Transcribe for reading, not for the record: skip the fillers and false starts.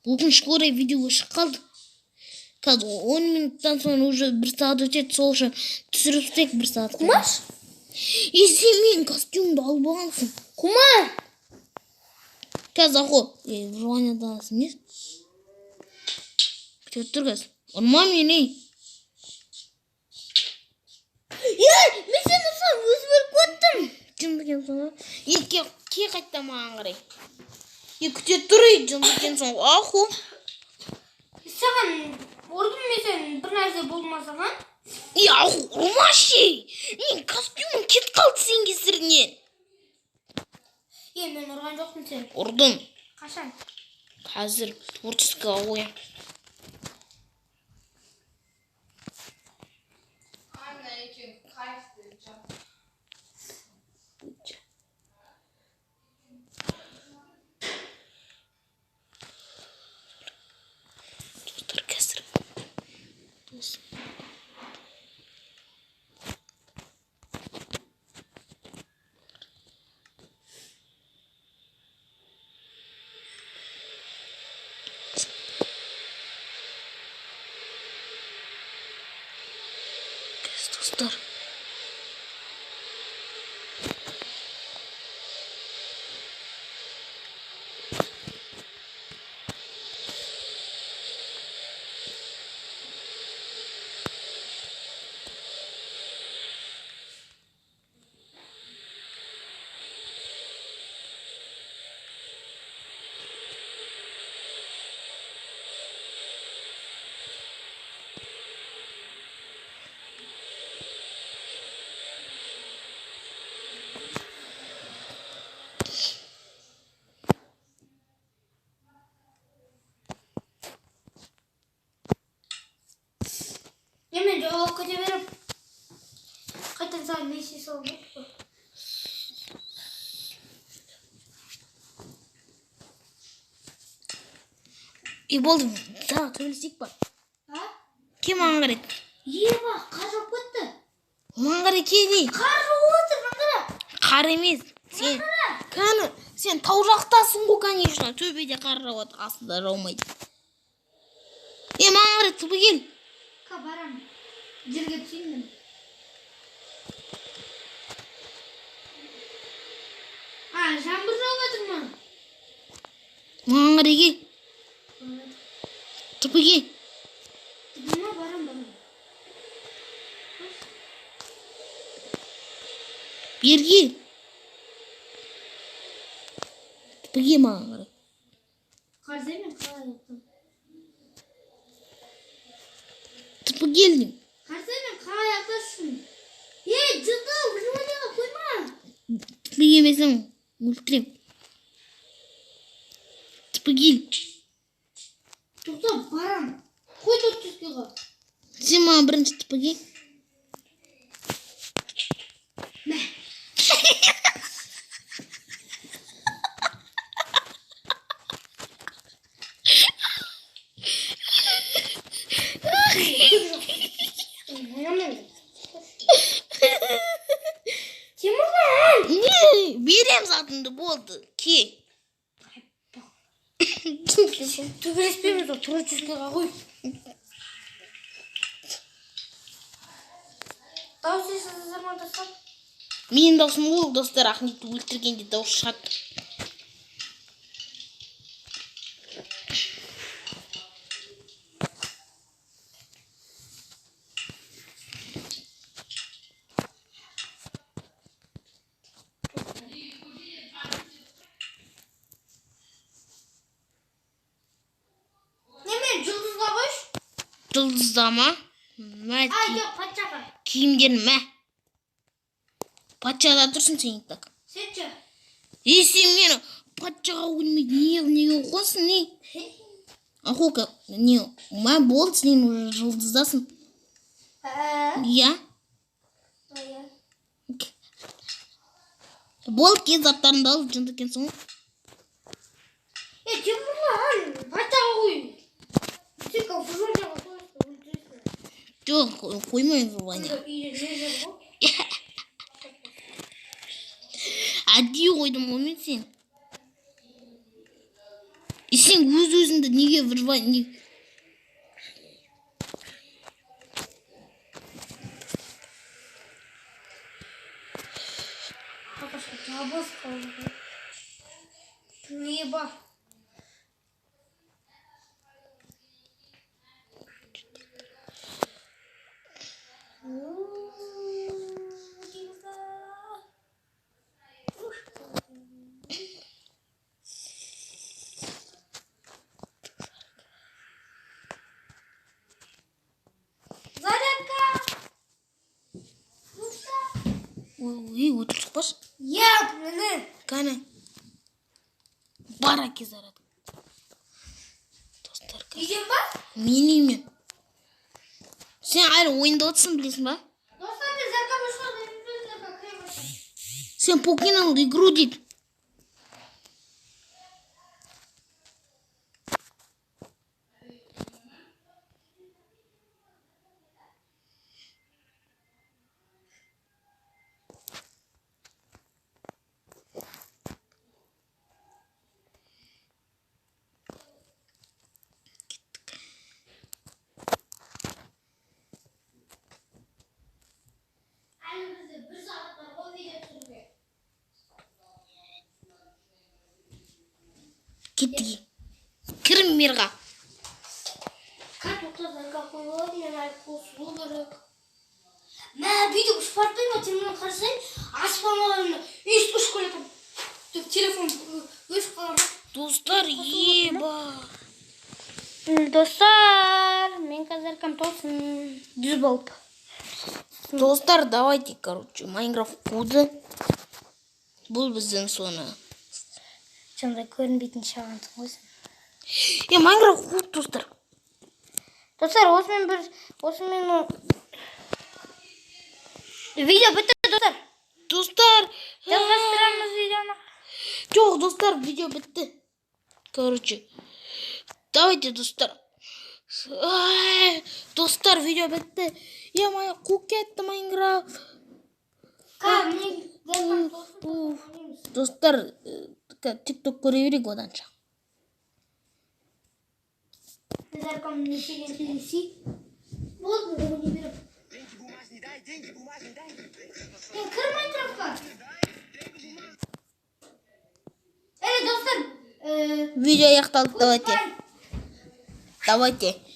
өкінішке орай видео шығып қалды. Қазір 10 минуттан соң уже 1 сағат өтеді, сол үшін түсіріпсек 1 сағат. Құмаш? Сен менің костюмды алып алғансың. Құмар! Қазір ақо, жуаниядан емес. Күтіп тұр қазір. Ұрма мені. Мен сені ұрсам, өзі бөліп көттім. Жындыкен соң, ке қайтта маған қарай. Күтіп тұр, жындыкен соң, ақо. Саған ұрдым мен сен бір нәрсе болмасаған? Ақо, ұрмашы. Мен костюмым кетіп қалды сен кесірінен. Мен ұрған жоқпын сен. Ұрдым. Қашан? Қазір творческіға қоям. Достар қазір. Dostlar. Мен жауап көте беріп. Қайтан саған неше салып өтті. Болды, саған төбелесек ба? Кем маған қарайды? Ба, қар жауып кетті. Маған қарай келе. Қар жауып отыр, қара. Қар емес. Сен тау жақтасың ғой, конечно. Төбеде қар жауады, астында жаумайды. Маған қарай түбі кел. Барам. Жерге түсейін мен. Жаңбыр жауып жатыр ма? Маған қарай кел. Түбі кел. Барам. Бері кел. Түбі кел маған қарай. Қарсы мен қалай еттім? Түбі келдім. Қарсы мен қалай ақташым? Жұрты, вниманиеға қойма. Түбі келмесің, өлтірем. Түбі кел. Тоқта, барам. Қой тортүскеға. Сен маған бірінші түбі кел. Темірлан! Берем затынды болды. Ке. Төбелеспейміз, тортүскеға қой. Дауыс естісіздер ма достар? Менің даусым ол, достар, Ахметті өлтіргенде дауыс шығады. Жұлдыздама. Жоқ, патшаға. Киімдерін мә. Патшада тұрсын сен так. Сетші. Сен мені патшаға өлмейді. Неге қосын, не? Ақока, не? Ма болды, сен уже жұлдыздасын. Я? Болды, кез заттарыңды алып жынды екенсің ғой. Темірлан, патшаға қой. Сен конфузорияға қойсын. Жоқ, қоймайын Ваня. Әдейі қойдым ғой мен сен. Сен өз-өзіңді неге вырвай? Arkadaşlar cabız kaldı. Niye bak? Зарядка! Ой, отырсық баш. Yap bunu. Қане? Бар әке зарядка. Достар, Yiyeceğim bak. менімен. Сен әлі ойында отырсың, білесің ба? Dostlar biz arkadaşlar elimizle bakıyoruz. Сен покинул игру дейді. Elimizde bir saat var o video sürüyor. Кеттік. Кірім мерға. Как вот это какой я вкус выборок. На видео спортивно темно красивый, а с помощью из школы там телефон вышел. Достар, еба. Достар, мен қазір компьютер жүз болып. Достар, давайте, короче, Майнкрафт коды. Бұл біздің соны. Сонда көрінбейтін шағансың өзің. Майнкрафт код, достар. Достар, осымен видео бітті, достар. Достар. Жалғастырамыз видеоны. Жоқ, достар, видео бітті. Короче, давайте, достар. Достар, видео бітті. Моя қу кетті Майнкрафт. Достар, тикток көре берейік одан шақ. Зарком не силенси. Вот мы его не берем. Кырмай трапка. Достар. Видео аяқталды, давайте. Давайте.